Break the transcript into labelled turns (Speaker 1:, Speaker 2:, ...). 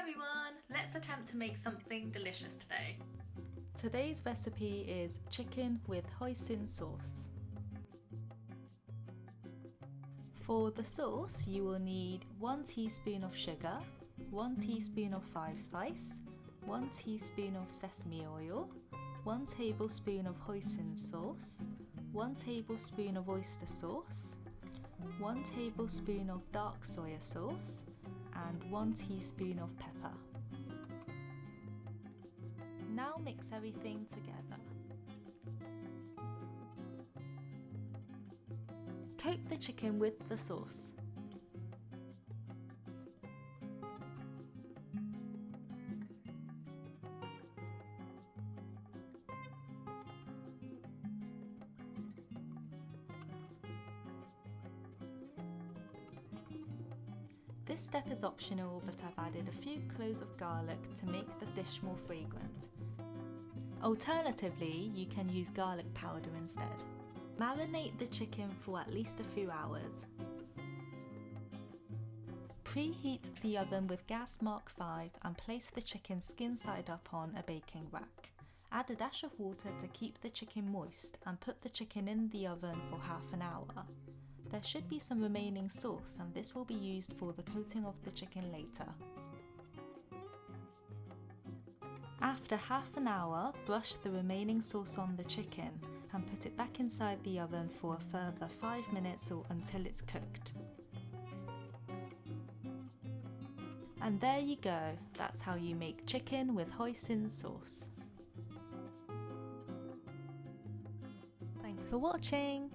Speaker 1: everyone! Let's attempt to make something delicious today.
Speaker 2: Today's recipe is chicken with hoisin sauce. For the sauce, you will need 1 teaspoon of sugar, 1 teaspoon of 5-spice, 1 teaspoon of sesame oil, 1 tablespoon of hoisin sauce, 1 tablespoon of oyster sauce, 1 tablespoon of dark soya sauce, and 1 teaspoon of pepper. Now mix everything together. Coat the chicken with the sauce. This step is optional, but I've added a few cloves of garlic to make the dish more fragrant. Alternatively, you can use garlic powder instead. Marinate the chicken for at least a few hours. Preheat the oven with gas mark 5 and place the chicken skin side up on a baking rack. Add a dash of water to keep the chicken moist and put the chicken in the oven for half an hour. There should be some remaining sauce, and this will be used for the coating of the chicken later. After half an hour, brush the remaining sauce on the chicken and put it back inside the oven for a further 5 minutes or until it's cooked. And there you go, that's how you make chicken with hoisin sauce. Thanks for watching!